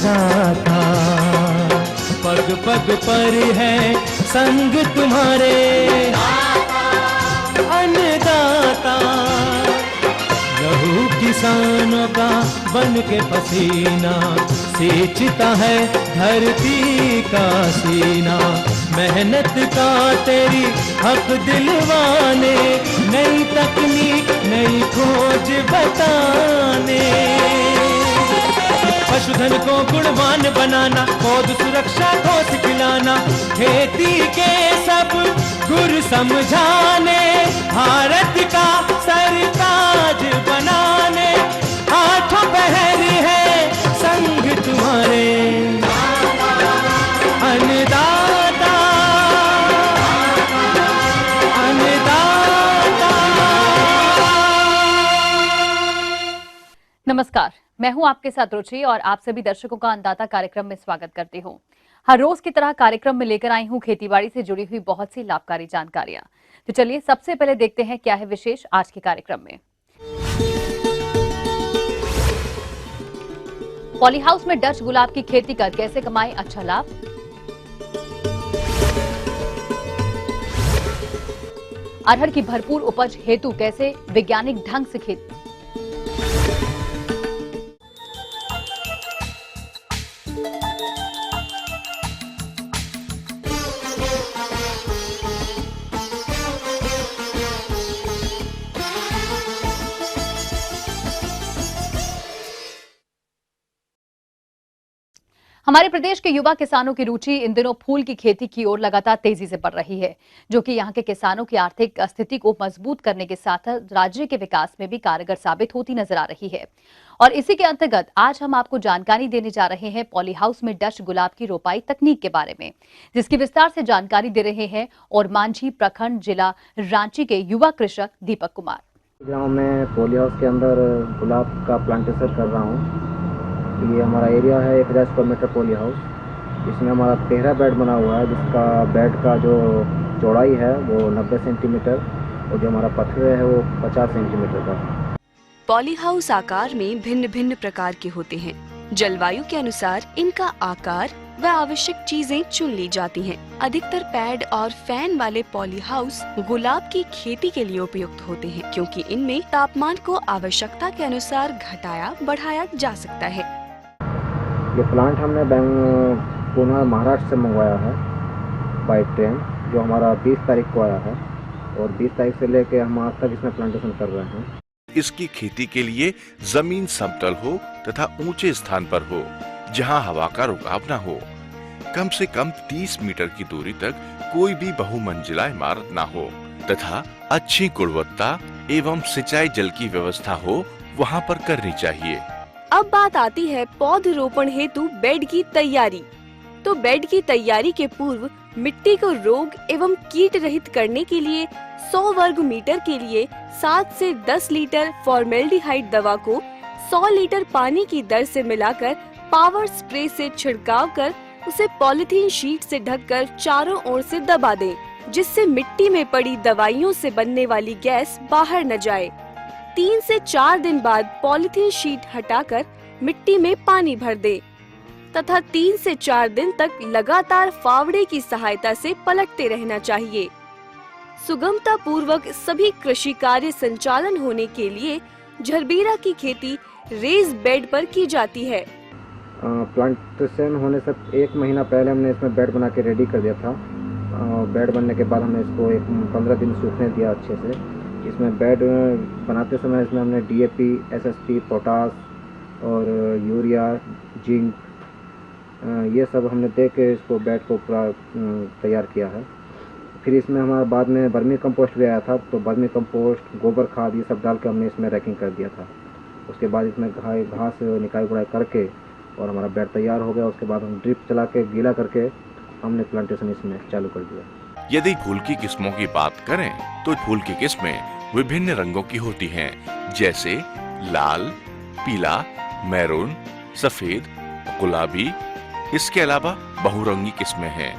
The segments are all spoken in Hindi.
अन्नदाता, पग पग पर है संग तुम्हारे अन्नदाता। लहू किसानों का बन के पसीना सींचता है धरती का सीना। मेहनत का तेरी हक दिलवाने, नई तकनीक नई खोज बताने। पशुधन को गुणवान बनाना, पौध सुरक्षा को सिखलाना, खेती के सब गुर समझाने, भारत का सरताज बनाने। हाथों पहर है संग तुम्हारे अन्नदाता, अन्नदाता। नमस्कार, मैं हूं आपके साथ रुचि और आप सभी दर्शकों का अन्नदाता कार्यक्रम में स्वागत करती हूं। हर रोज की तरह कार्यक्रम में लेकर आई हूं खेतीबाड़ी से जुड़ी हुई बहुत सी लाभकारी जानकारियां। तो चलिए सबसे पहले देखते हैं क्या है विशेष आज के कार्यक्रम में। पॉली हाउस में डच गुलाब की खेती कर कैसे कमाएं अच्छा लाभ। अरहर की भरपूर उपज हेतु कैसे वैज्ञानिक ढंग से खेती। हमारे प्रदेश के युवा किसानों की रुचि इन दिनों फूल की खेती की ओर लगातार तेजी से बढ़ रही है, जो कि यहां के किसानों की आर्थिक स्थिति को मजबूत करने के साथ राज्य के विकास में भी कारगर साबित होती नजर आ रही है। और इसी के अंतर्गत आज हम आपको जानकारी देने जा रहे हैं पॉली हाउस में डच गुलाब की रोपाई तकनीक के बारे में, जिसकी विस्तार से जानकारी दे रहे हैं और मांझी प्रखंड जिला रांची के युवा कृषक दीपक कुमार। गाँव में पॉली हाउस के अंदर गुलाब का प्लांटेशन कर रहा हूँ। ये हमारा एरिया है 1000 स्क्वायर मीटर पॉली हाउस। इसमें हमारा 13 बेड बना हुआ है, जिसका बेड का जो चौड़ाई है वो 90 सेंटीमीटर और जो हमारा पत्थर है वो 50 सेंटीमीटर का। पॉली हाउस आकार में भिन्न भिन्न प्रकार के होते हैं। जलवायु के अनुसार इनका आकार व आवश्यक चीजें चुन ली जाती हैं। अधिकतर पैड और फैन वाले पॉली हाउस गुलाब की खेती के लिए उपयुक्त होते हैं, क्योंकि इनमें तापमान को आवश्यकता के अनुसार घटाया बढ़ाया जा सकता है। ये प्लांट हमने पुणे महाराष्ट्र से मंगवाया है बाई ट्रेन, जो हमारा 20 तारीख को आया है और 20 तारीख से लेके हम आज तक इसमें प्लांटेशन कर रहे हैं। इसकी खेती के लिए जमीन समतल हो तथा ऊंचे स्थान पर हो, जहां हवा का रुकाव न हो। कम से कम 30 मीटर की दूरी तक कोई भी बहुमंजिला इमारत न हो तथा अच्छी गुणवत्ता एवं सिंचाई जल की व्यवस्था हो वहां पर करनी चाहिए। अब बात आती है पौधरोपण हेतु बेड की तैयारी। तो बेड की तैयारी के पूर्व मिट्टी को रोग एवं कीट रहित करने के लिए 100 वर्ग मीटर के लिए 7 से 10 लीटर फॉर्मेल्डिहाइड दवा को 100 लीटर पानी की दर से मिलाकर पावर स्प्रे से छिड़काव कर उसे पॉलिथीन शीट से ढककर चारों ओर से दबा दें, जिससे मिट्टी में पड़ी दवाइयों से बनने वाली गैस बाहर न जाए। 3 से 4 दिन बाद पॉलिथीन शीट हटाकर मिट्टी में पानी भर दे तथा 3 से 4 दिन तक लगातार फावड़े की सहायता से पलटते रहना चाहिए। सुगमता पूर्वक सभी कृषि कार्य संचालन होने के लिए झरबीरा की खेती रेज बेड पर की जाती है। प्लांटेशन होने से 1 महीना पहले हमने इसमें बेड बना के रेडी कर दिया था। बेड बनने के बाद हमने इसको 15 दिन सूखने दिया अच्छे से। इसमें बेड बनाते समय इसमें हमने DAP, SSP, पोटास और यूरिया, जिंक ये सब हमने दे के इसको बेड को पूरा तैयार किया है। फिर इसमें हमारा बाद में वर्मी कंपोस्ट भी आया था, तो वर्मी कंपोस्ट, गोबर खाद ये सब डाल के हमने इसमें रैकिंग कर दिया था। उसके बाद इसमें घास निकाई गुड़ाई करके और हमारा बेड तैयार हो गया। उसके बाद हम ड्रिप चला के गीला करके हमने प्लांटेशन इसमें चालू कर दिया। यदि फूल की किस्मों की बात करें तो फूल की किस्में विभिन्न रंगों की होती हैं, जैसे लाल, पीला, मैरून, सफेद, गुलाबी। इसके अलावा बहुरंगी किस्में हैं।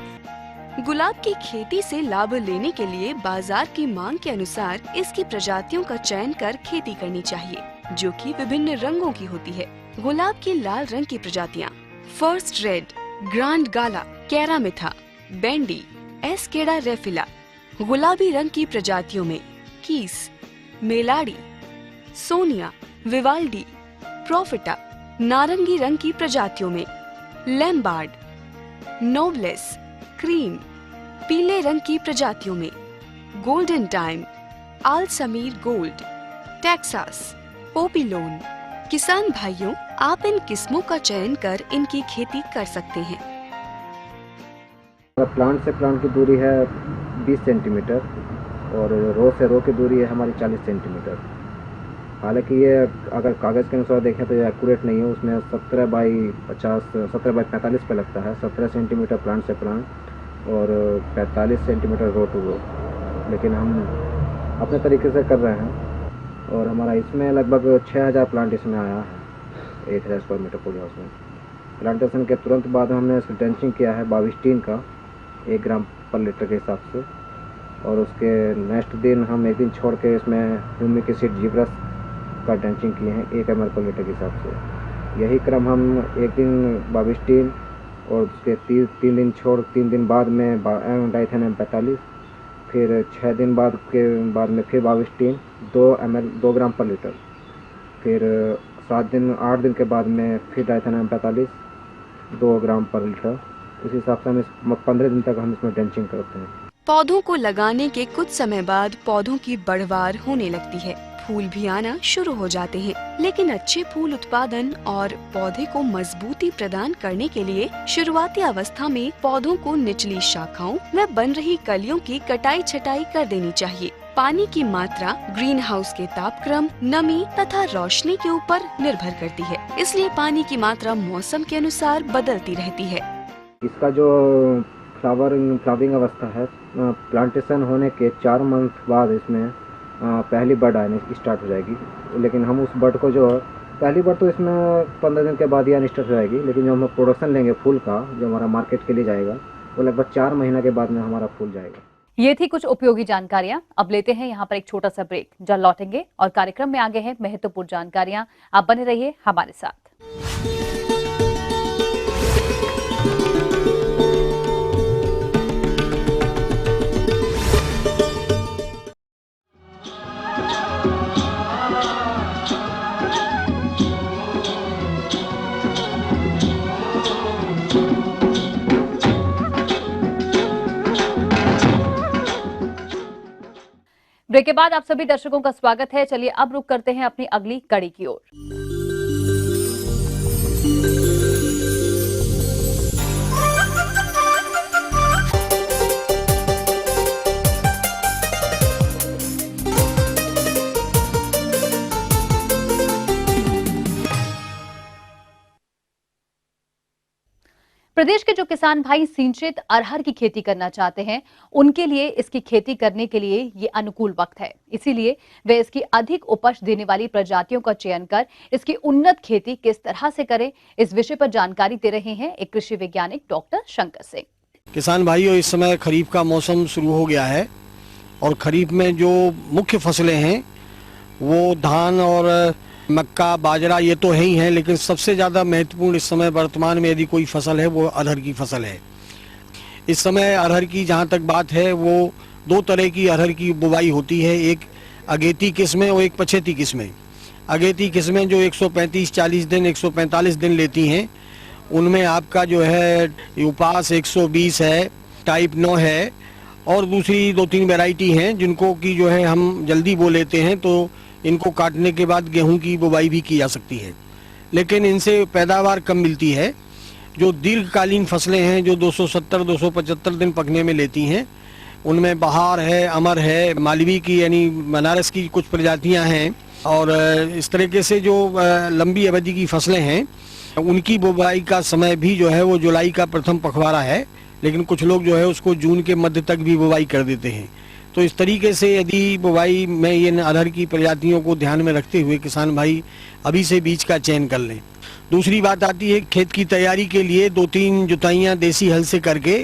गुलाब की खेती से लाभ लेने के लिए बाजार की मांग के अनुसार इसकी प्रजातियों का चयन कर खेती करनी चाहिए, जो कि विभिन्न रंगों की होती है। गुलाब की लाल रंग की प्रजातियाँ फर्स्ट रेड, ग्रांड गाला, कैरामिथा, बैंडी, एस्केडा रेफिला, गुलाबी रंग की प्रजातियों में कीस, मेलाडी, सोनिया, विवाल्डी, प्रोफिटा, नारंगी रंग की प्रजातियों में लैम्बार्ड, नोब्लेस, क्रीम, पीले रंग की प्रजातियों में गोल्डन टाइम, आल समीर गोल्ड, टेक्सास, पोपीलोन। किसान भाइयों, आप इन किस्मों का चयन कर इनकी खेती कर सकते हैं। प्लांट से प्लांट की दूरी है 20 सेंटीमीटर और रो से रो की दूरी है हमारी 40 सेंटीमीटर। हालांकि ये अगर कागज़ के अनुसार देखें तो ये एक्यूरेट नहीं है, उसमें 17 बाई 45 पे लगता है, 17 सेंटीमीटर प्लांट से प्लांट और 45 सेंटीमीटर रो टू रो। लेकिन हम अपने तरीके से कर रहे हैं और हमारा इसमें लगभग 6000 प्लांट इसमें आया है 1000 स्क्वायर मीटर पूरे हाउस में। प्लांटेशन के तुरंत बाद हमने इसको ड्रेंचिंग किया है बाविस्टीन का 1 ग्राम पर लीटर के हिसाब से, और उसके नेक्स्ट दिन हम एक दिन छोड़ के इसमें ह्यूमिक एसिड जीब्रस का ड्रेंचिंग किए हैं 1 ml पर लीटर के हिसाब से। यही क्रम हम एक दिन बाविस्टीन और उसके 3 दिन छोड़ 3 दिन बाद में डाइथेन M45, फिर 6 दिन बाद में फिर बाविस्टीन 2 ग्राम पर लीटर, फिर 8 दिन के बाद में फिर डाइथेन M45 2 ग्राम पर लीटर। इस हिसाब से हम 15 दिन तक हम इसमें ड्रेंचिंग करते हैं। पौधों को लगाने के कुछ समय बाद पौधों की बढ़वार होने लगती है, फूल भी आना शुरू हो जाते हैं। लेकिन अच्छे फूल उत्पादन और पौधे को मजबूती प्रदान करने के लिए शुरुआती अवस्था में पौधों को निचली शाखाओं व बन रही कलियों की कटाई छटाई कर देनी चाहिए। पानी की मात्रा ग्रीन हाउस के तापक्रम, नमी तथा रोशनी के ऊपर निर्भर करती है, इसलिए पानी की मात्रा मौसम के अनुसार बदलती रहती है। इसका जो फ्लावरिंग अवस्था है, प्लांटेशन होने के 4 मंथ बाद इसमें पहली बड आने स्टार्ट हो जाएगी। लेकिन हम उस बड को जो पहली बड तो इसमें 15 दिन के बाद ही आनी स्टार्ट हो जाएगी, लेकिन जो हम प्रोडक्शन लेंगे फूल का, जो हमारा मार्केट के लिए जाएगा, वो लगभग 4 महीना के बाद में हमारा फूल जाएगा। ये थी कुछ उपयोगी जानकारियां। अब लेते हैं यहाँ पर एक छोटा सा ब्रेक, जल्द लौटेंगे और कार्यक्रम में आगे हैं महत्वपूर्ण जानकारियां। आप बने रहिए हमारे साथ। ब्रेक के बाद आप सभी दर्शकों का स्वागत है। चलिए अब रुक करते हैं अपनी अगली कड़ी की ओर। प्रदेश के जो किसान भाई सिंचित अरहर की खेती करना चाहते हैं, उनके लिए इसकी खेती करने के लिए ये अनुकूल वक्त है। इसीलिए वे इसकी अधिक उपज देने वाली प्रजातियों का चयन कर इसकी उन्नत खेती किस तरह से करें, इस विषय पर जानकारी दे रहे हैं एक कृषि वैज्ञानिक डॉक्टर शंकर सिंह। किसान भाइयों, इस समय खरीफ का मौसम शुरू हो गया है और खरीफ में जो मुख्य फसलें हैं वो धान और मक्का, बाजरा ये तो है ही है, लेकिन सबसे ज़्यादा महत्वपूर्ण इस समय वर्तमान में यदि कोई फसल है वो अरहर की फसल है। इस समय अरहर की जहाँ तक बात है, वो 2 तरह की अरहर की बुवाई होती है, एक अगेती किस्में और एक पछेती किस्में। अगेती किस्में जो 135-40 दिन 145 दिन लेती हैं, उनमें आपका जो है उपास 120 है, टाइप 9 है और दूसरी 2-3 वैरायटी हैं जिनको कि जो है हम जल्दी बो लेते हैं, तो इनको काटने के बाद गेहूं की बुवाई भी की जा सकती है, लेकिन इनसे पैदावार कम मिलती है। जो दीर्घकालीन फसलें हैं जो 270-275 दिन पकने में लेती हैं, उनमें बहार है, अमर है, मालवी की यानी बनारस की कुछ प्रजातियां हैं और इस तरीके से जो लंबी अवधि की फसलें हैं उनकी बुवाई का समय भी जो है वो जुलाई का प्रथम पखवाड़ा है, लेकिन कुछ लोग जो है उसको जून के मध्य तक भी बुवाई कर देते हैं। तो इस तरीके से यदि बुवाई में ये अरहर की प्रजातियों को ध्यान में रखते हुए किसान भाई अभी से बीज का चयन कर लें। दूसरी बात आती है खेत की तैयारी के लिए 2-3 जुताइयाँ देसी हल से करके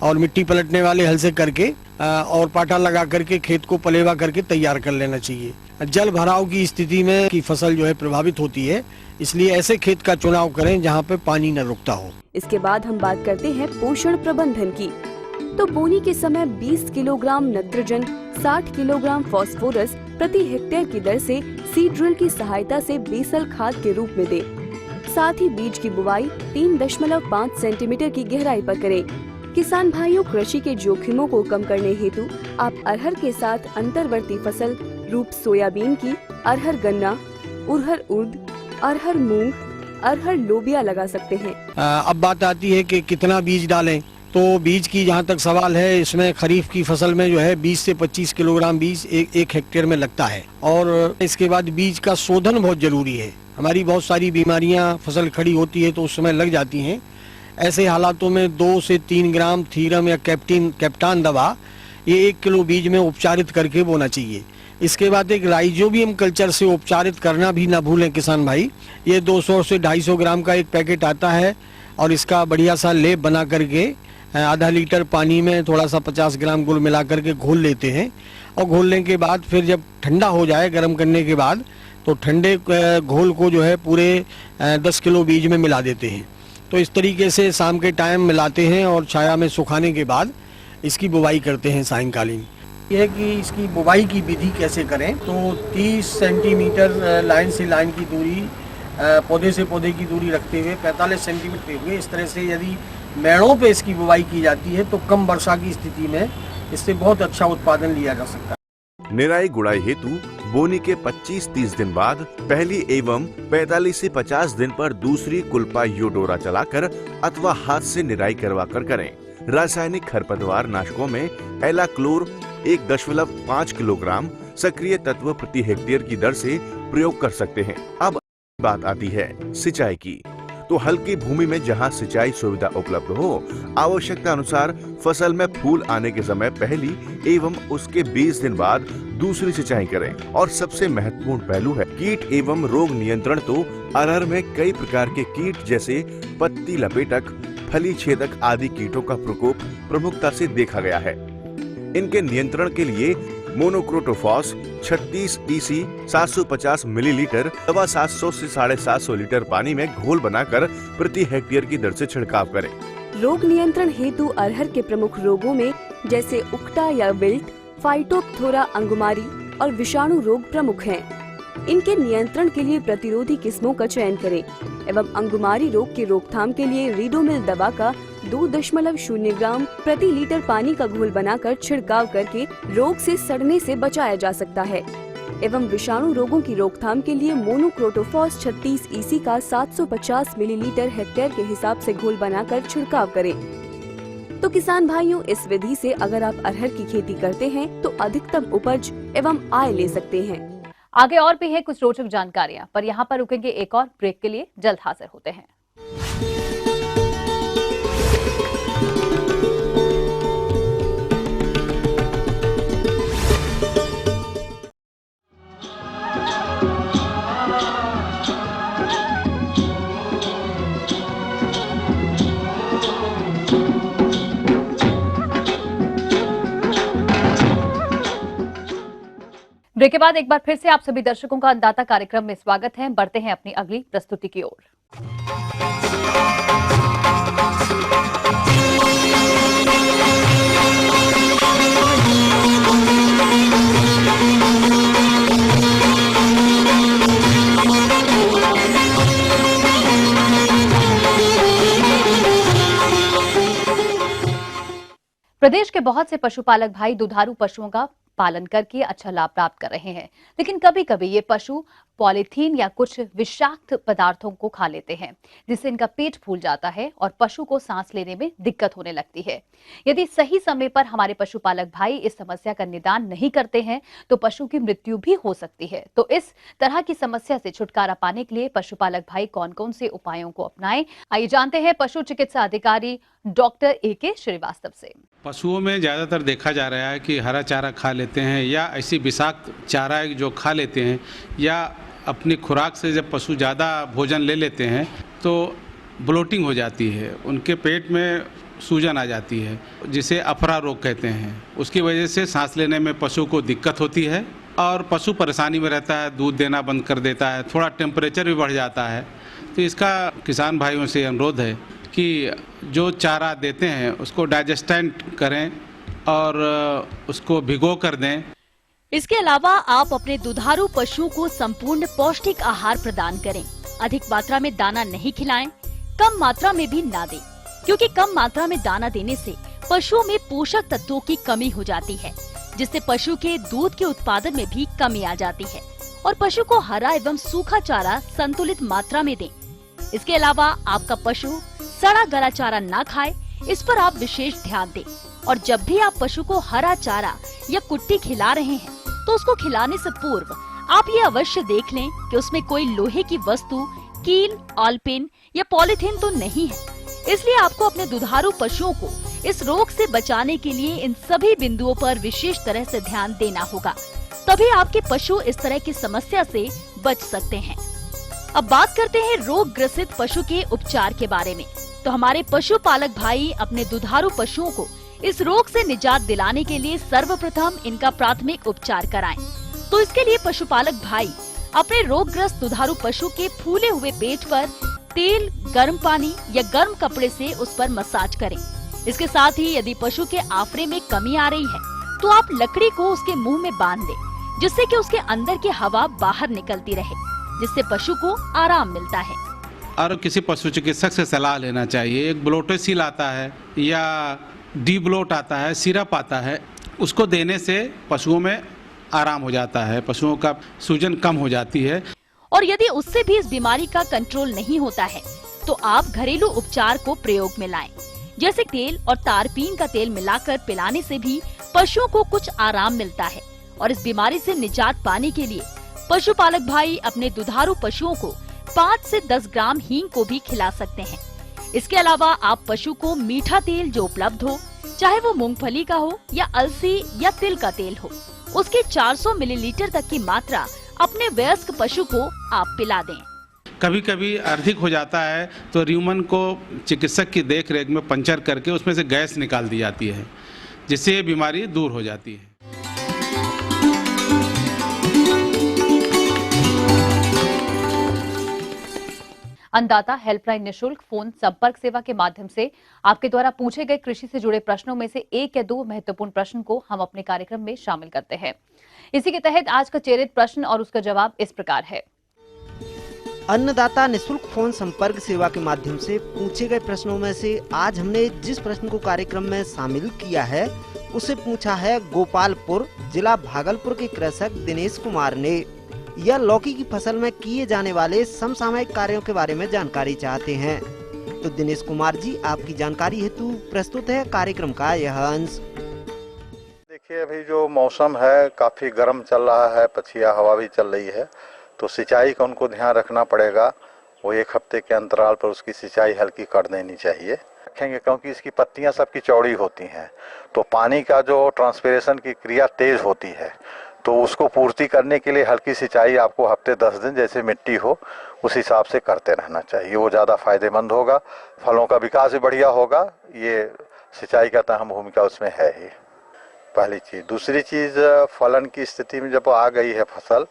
और मिट्टी पलटने वाले हल से करके और पाटा लगा करके खेत को पलेवा करके तैयार कर लेना चाहिए। जल भराव की स्थिति में की फसल जो है प्रभावित होती है, इसलिए ऐसे खेत का चुनाव करें जहाँ पे पानी न रुकता हो। इसके बाद हम बात करते हैं पोषण प्रबंधन की। तो बोनी के समय 20 किलोग्राम नाइट्रोजन, 60 किलोग्राम फास्फोरस प्रति हेक्टेयर की दर से सीड ड्रिल की सहायता से बेसल खाद के रूप में दें। साथ ही बीज की बुवाई 3.5 सेंटीमीटर की गहराई पर करें। किसान भाइयों, कृषि के जोखिमों को कम करने हेतु आप अरहर के साथ अंतर्वर्ती फसल रूप सोयाबीन की, अरहर गन्ना, उरहर उर्द, अरहर मूंग, अरहर लोबिया लगा सकते हैं। अब बात आती है कि कितना बीज डालें। तो बीज की जहाँ तक सवाल है, इसमें खरीफ की फसल में जो है 20 से 25 किलोग्राम बीज एक हेक्टेयर में लगता है। और इसके बाद बीज का शोधन बहुत जरूरी है। हमारी बहुत सारी बीमारियां फसल खड़ी होती है तो उस समय लग जाती हैं। ऐसे हालातों में 2 से 3 ग्राम थीरम या कैप्टान दवा ये 1 किलो बीज में उपचारित करके बोना चाहिए। इसके बाद एक राइजोबियम कल्चर से उपचारित करना भी ना भूलें किसान भाई। ये 200 से 250 ग्राम का एक पैकेट आता है और इसका बढ़िया सा लेप बना करके आधा लीटर पानी में थोड़ा सा 50 ग्राम गुड़ मिला करके घोल लेते हैं। और घोलने के बाद फिर जब ठंडा हो जाए, गर्म करने के बाद, तो ठंडे घोल को जो है पूरे 10 किलो बीज में मिला देते हैं। तो इस तरीके से शाम के टाइम मिलाते हैं और छाया में सुखाने के बाद इसकी बुवाई करते हैं सायंकालीन। यह है कि इसकी बुवाई की विधि कैसे करें। तो 30 सेंटीमीटर लाइन से लाइन की दूरी, पौधे से पौधे की दूरी रखते हुए 45 सेंटीमीटर हुए। इस तरह से यदि मेड़ों पे इसकी बुवाई की जाती है तो कम वर्षा की स्थिति में इससे बहुत अच्छा उत्पादन लिया जा सकता है। निराई गुड़ाई हेतु बोनी के 25-30 दिन बाद पहली एवं 45 से 50 दिन पर दूसरी कुल्पा योडोरा चलाकर अथवा हाथ से निराई करवा कर करें। रासायनिक खरपतवार नाशकों में एलाक्लोर 1.5 किलोग्राम सक्रिय तत्व प्रति हेक्टेयर की दर से प्रयोग कर सकते हैं। अब बात आती है सिंचाई की। तो हल्की भूमि में जहां सिंचाई सुविधा उपलब्ध हो, आवश्यकता अनुसार फसल में फूल आने के समय पहली एवं उसके 20 दिन बाद दूसरी सिंचाई करें। और सबसे महत्वपूर्ण पहलू है कीट एवं रोग नियंत्रण। तो अरहर में कई प्रकार के कीट जैसे पत्ती लपेटक, फली छेदक आदि कीटों का प्रकोप प्रमुखता से देखा गया है। इनके नियंत्रण के लिए मोनोक्रोटोफॉस 36 EC 750 मिलीलीटर दवा 700 से 750 लीटर पानी में घोल बनाकर प्रति हेक्टेयर की दर से छिड़काव करें। रोग नियंत्रण हेतु अरहर के प्रमुख रोगों में जैसे उक्टा या विल्ट, फाइटोप्थोरा अंगुमारी और विषाणु रोग प्रमुख हैं। इनके नियंत्रण के लिए प्रतिरोधी किस्मों का चयन करें एवं अंगुमारी रोग की रोकथाम के लिए रीडोमिल दवा का 2.0 ग्राम प्रति लीटर पानी का घोल बनाकर छिड़काव करके रोग से सड़ने से बचाया जा सकता है। एवं विषाणु रोगों की रोकथाम के लिए मोनोक्रोटोफॉस 36 EC का 750 मिलीलीटर हेक्टेयर के हिसाब से घोल बनाकर छिड़काव करें। तो किसान भाइयों, इस विधि से अगर आप अरहर की खेती करते हैं तो अधिकतम उपज एवं आय ले सकते हैं। आगे और भी है कुछ रोचक जानकारियां, पर यहाँ पर रुकेंगे एक और ब्रेक के लिए। जल्द हाजिर होते हैं। ब्रेक के बाद एक बार फिर से आप सभी दर्शकों का अन्नदाता कार्यक्रम में स्वागत है। बढ़ते हैं अपनी अगली प्रस्तुति की ओर। प्रदेश के बहुत से पशुपालक भाई दुधारू पशुओं का पालन करके अच्छा लाभ प्राप्त कर रहे हैं, लेकिन कभी कभी ये पशु पॉलीथीन या कुछ विषाक्त पदार्थों को खा लेते हैं, जिससे इनका पेट फूल जाता है और पशु को सांस लेने में दिक्कत होने लगती है। यदि सही समय पर हमारे पशुपालक भाई इस समस्या का निदान नहीं करते हैं तो पशु की मृत्यु भी हो सकती है। तो इस तरह की समस्या से छुटकारा पाने के लिए पशुपालक भाई कौन कौन से उपायों को अपनाएं, आइए जानते हैं पशु चिकित्सा अधिकारी डॉक्टर AK श्रीवास्तव से। पशुओं में ज़्यादातर देखा जा रहा है कि हरा चारा खा लेते हैं या ऐसी विषाक्त चारा जो खा लेते हैं, या अपनी खुराक से जब पशु ज़्यादा भोजन ले लेते हैं तो ब्लोटिंग हो जाती है, उनके पेट में सूजन आ जाती है, जिसे अफरा रोग कहते हैं। उसकी वजह से सांस लेने में पशु को दिक्कत होती है और पशु परेशानी में रहता है, दूध देना बंद कर देता है, थोड़ा टेम्परेचर भी बढ़ जाता है। तो इसका किसान भाइयों से अनुरोध है कि जो चारा देते हैं उसको डाइजेस्टेंट करें और उसको भिगो कर दें। इसके अलावा आप अपने दुधारू पशुओं को संपूर्ण पौष्टिक आहार प्रदान करें। अधिक मात्रा में दाना नहीं खिलाएं, कम मात्रा में भी ना दें, क्योंकि कम मात्रा में दाना देने से पशुओं में पोषक तत्वों की कमी हो जाती है, जिससे पशु के दूध के उत्पादन में भी कमी आ जाती है। और पशु को हरा एवं सूखा चारा संतुलित मात्रा में दें। इसके अलावा आपका पशु सड़ा गला चारा ना खाए, इस पर आप विशेष ध्यान दें। और जब भी आप पशु को हरा चारा या कुट्टी खिला रहे हैं तो उसको खिलाने से पूर्व आप ये अवश्य देख लें कि उसमें कोई लोहे की वस्तु, कील, ऑलपिन या पॉलीथीन तो नहीं है। इसलिए आपको अपने दुधारू पशुओं को इस रोग से बचाने के लिए इन सभी बिंदुओं पर विशेष तरह से ध्यान देना होगा, तभी आपके पशु इस तरह की समस्या से बच सकते हैं। अब बात करते हैं रोग ग्रसित पशु के उपचार के बारे में। तो हमारे पशुपालक भाई अपने दुधारू पशुओं को इस रोग से निजात दिलाने के लिए सर्वप्रथम इनका प्राथमिक उपचार कराएं। तो इसके लिए पशुपालक भाई अपने रोगग्रस्त दुधारू पशु के फूले हुए पेट पर तेल, गर्म पानी या गर्म कपड़े से उस पर मसाज करें। इसके साथ ही यदि पशु के आफरे में कमी आ रही है तो आप लकड़ी को उसके मुंह में बांध दें, जिससे कि उसके अंदर की हवा बाहर निकलती रहे, जिससे पशु को आराम मिलता है। और किसी पशु चिकित्सक से सलाह लेना चाहिए। एक ब्लोटेसिल आता है या डी ब्लोट आता है, सिरप आता है, उसको देने से पशुओं में आराम हो जाता है, पशुओं का सूजन कम हो जाती है। और यदि उससे भी इस बीमारी का कंट्रोल नहीं होता है तो आप घरेलू उपचार को प्रयोग में लाएं, जैसे तेल और तारपीन का तेल मिलाकर पिलाने से भी पशुओं को कुछ आराम मिलता है। और इस बीमारी से निजात पाने के लिए पशुपालक भाई अपने दुधारू पशुओं को 5 से 10 ग्राम हींग को भी खिला सकते हैं। इसके अलावा आप पशु को मीठा तेल जो उपलब्ध हो, चाहे वो मूंगफली का हो या अलसी या तिल का तेल हो, उसके 400 मिलीलीटर तक की मात्रा अपने वयस्क पशु को आप पिला दें। कभी कभी अधिक हो जाता है तो र्यूमन को चिकित्सक की देख रेख में पंचर करके उसमें से गैस निकाल दी जाती है, जिससे ये बीमारी दूर हो जाती है। अन्नदाता हेल्पलाइन निशुल्क फोन संपर्क सेवा के माध्यम से आपके द्वारा पूछे गए कृषि से जुड़े प्रश्नों में से 1 या 2 महत्वपूर्ण प्रश्न को हम अपने कार्यक्रम में शामिल करते हैं। इसी के तहत आज का चयनित प्रश्न और उसका जवाब इस प्रकार है। अन्नदाता निशुल्क फोन संपर्क सेवा के माध्यम से पूछे गए प्रश्नों में से आज हमने जिस प्रश्न को कार्यक्रम में शामिल किया है उसे पूछा है गोपालपुर जिला भागलपुर के कृषक दिनेश कुमार ने। यह लौकी की फसल में किए जाने वाले समसामयिक कार्यों के बारे में जानकारी चाहते हैं। तो दिनेश कुमार जी, आपकी जानकारी हेतु प्रस्तुत है कार्यक्रम का यह अंश। देखिए, अभी जो मौसम है काफ़ी गर्म चल रहा है, पछिया हवा भी चल रही है, तो सिंचाई का उनको ध्यान रखना पड़ेगा। वो 1 हफ्ते के अंतराल पर उसकी सिंचाई हल्की कर देनी चाहिए रखेंगे, क्योंकि इसकी पत्तियां सबकी चौड़ी होती हैं, तो पानी का जो ट्रांसपिरेशन की क्रिया तेज होती है, तो उसको पूर्ति करने के लिए हल्की सिंचाई आपको हफ्ते 10 दिन जैसे मिट्टी हो उस हिसाब से करते रहना चाहिए। वो ज़्यादा फायदेमंद होगा, फलों का विकास भी बढ़िया होगा। ये सिंचाई का अहम भूमिका उसमें है ही, पहली चीज़। दूसरी चीज़, फलन की स्थिति में जब आ गई है फसल,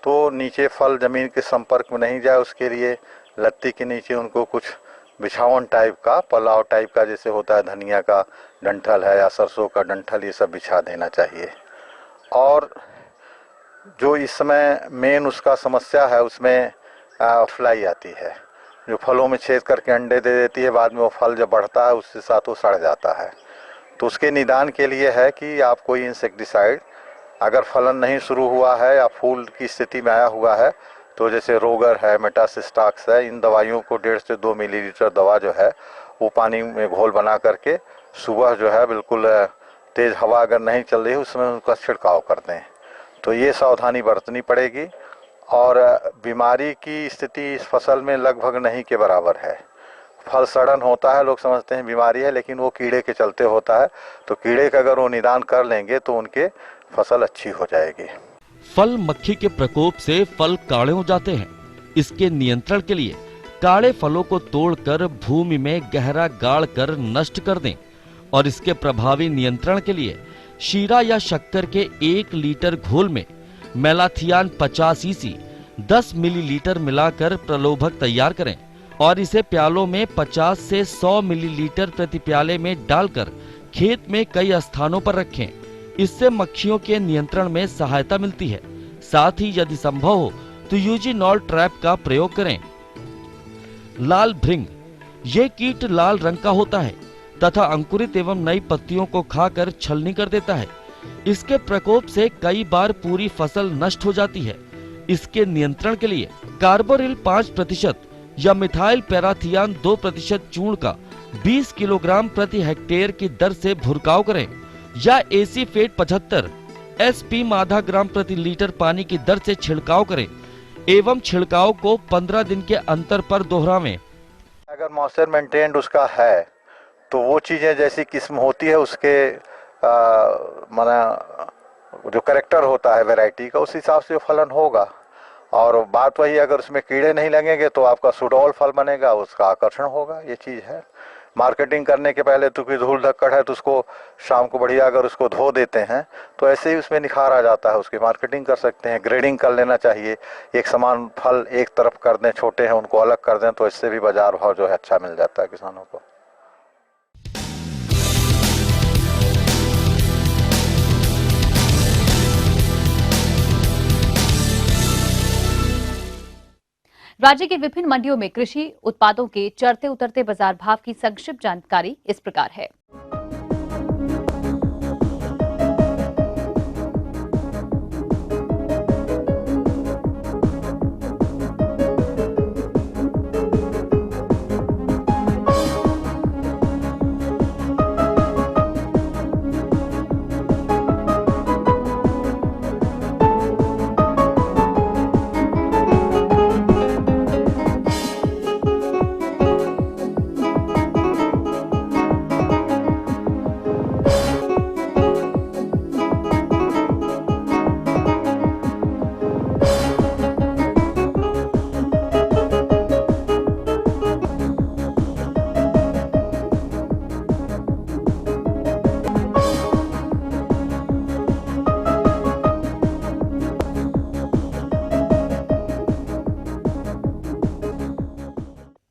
तो नीचे फल ज़मीन के संपर्क में नहीं जाए, उसके लिए लत्ती के नीचे उनको कुछ बिछावन टाइप का, पलाव टाइप का जैसे होता है, धनिया का डंठल है या सरसों का डंठल, ये सब बिछा देना चाहिए। और जो इस समय मेन उसका समस्या है, उसमें फ्लाई आती है जो फलों में छेद करके अंडे दे देती है। बाद में वो फल जब बढ़ता है उसके साथ वो सड़ जाता है। तो उसके निदान के लिए है कि आप कोई इंसेक्टिसाइड, अगर फलन नहीं शुरू हुआ है या फूल की स्थिति में आया हुआ है, तो जैसे रोगर है, मेटासिस्टाक्स है, इन दवाइयों को 1.5 से 2 मिलीलीटर दवा जो है वो पानी में घोल बना करके सुबह जो है बिल्कुल तेज़ हवा अगर नहीं चल रही है उसमें उनका छिड़काव करते हैं। तो ये सावधानी बरतनी पड़ेगी। और बीमारी की स्थिति इस फसल में लगभग नहीं के बराबर है। फल सड़न होता है, लोग समझते हैं बीमारी है, लेकिन वो कीड़े के चलते होता है। तो कीड़े का अगर वो निदान कर लेंगे तो उनके फसल अच्छी हो जाएगी। फल मक्खी के प्रकोप से फल काले हो जाते हैं। इसके नियंत्रण के लिए काले फलों को तोड़कर भूमि में गहरा गाड़ कर नष्ट कर दें और इसके प्रभावी नियंत्रण के लिए शीरा या शक्कर के 1 लीटर घोल में मेलाथियान 50 ईसी 10 मिलीलीटर मिलाकर प्रलोभक तैयार करें और इसे प्यालों में 50 से 100 मिलीलीटर प्रति प्याले में डालकर खेत में कई स्थानों पर रखें। इससे मक्खियों के नियंत्रण में सहायता मिलती है। साथ ही यदि संभव हो तो यूजीनॉल ट्रैप का प्रयोग करें। लाल भृंग, ये कीट लाल रंग का होता है तथा अंकुरित एवं नई पत्तियों को खाकर छलनी कर देता है। इसके प्रकोप से कई बार पूरी फसल नष्ट हो जाती है। इसके नियंत्रण के लिए कार्बोरिल 5% या मिथाइल पैराथियान 2% चूर्ण का 20 किलोग्राम प्रति हेक्टेयर की दर से भुरकाव करें या एसीफेट 75 SP आधा ग्राम प्रति लीटर पानी की दर से छिड़काव करें एवं छिड़काव को 15 दिन के अंतर पर दोहरावें। अगर मॉइस्चर मेंटेन्ड उसका है तो वो चीज़ें जैसी किस्म होती है उसके माना जो कैरेक्टर होता है वैरायटी का उस हिसाब से फलन होगा। और बात वही, अगर उसमें कीड़े नहीं लगेंगे तो आपका सुडौल फल बनेगा, उसका आकर्षण होगा। ये चीज़ है। मार्केटिंग करने के पहले तो कोई धूल धक्कड़ है तो उसको शाम को बढ़िया अगर उसको धो देते हैं तो ऐसे ही उसमें निखार आ जाता है, उसकी मार्केटिंग कर सकते हैं। ग्रेडिंग कर लेना चाहिए, एक समान फल एक तरफ कर दें, छोटे हैं उनको अलग कर दें, तो इससे भी बाजार भाव जो है अच्छा मिल जाता है किसानों को। राज्य की विभिन्न मंडियों में कृषि उत्पादों के चढ़ते उतरते बाजार भाव की संक्षिप्त जानकारी इस प्रकार है।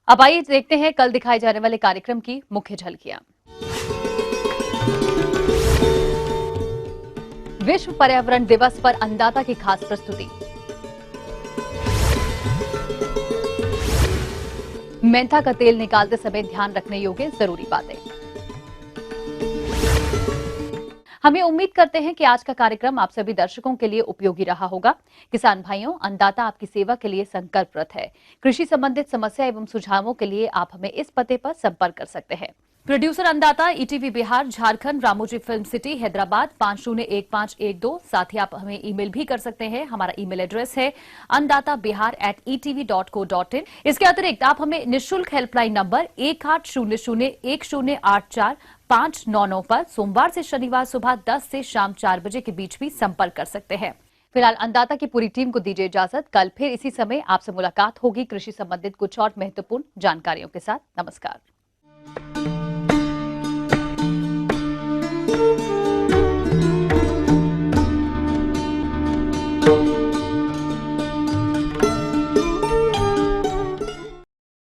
अब आइए देखते हैं कल दिखाए जाने वाले कार्यक्रम की मुख्य झलकियां। विश्व पर्यावरण दिवस पर अन्नदाता की खास प्रस्तुति। मेंथा का तेल निकालते समय ध्यान रखने योग्य जरूरी बातें। हम ये उम्मीद करते हैं कि आज का कार्यक्रम आप सभी दर्शकों के लिए उपयोगी रहा होगा। किसान भाइयों, अन्नदाता आपकी सेवा के लिए संकल्परत है। कृषि संबंधित समस्या एवं सुझावों के लिए आप हमें इस पते पर संपर्क कर सकते हैं। प्रोड्यूसर अन्नदाता, ETV Bihar, Jharkhand, Ramoji film city, Hyderabad 501512। साथ ही आप हमें ईमेल भी कर सकते हैं। हमारा ईमेल एड्रेस है anndatabihar@etv.co.in। इसके अतिरिक्त आप हमें निःशुल्क हेल्पलाइन नंबर 180010845999 पर सोमवार से शनिवार सुबह 10 से शाम 4 बजे के बीच भी संपर्क कर सकते हैं। फिलहाल अन्नदाता की पूरी टीम को दीजिए इजाजत। कल फिर इसी समय आपसे मुलाकात होगी कृषि संबंधित कुछ और महत्वपूर्ण जानकारियों के साथ। नमस्कार।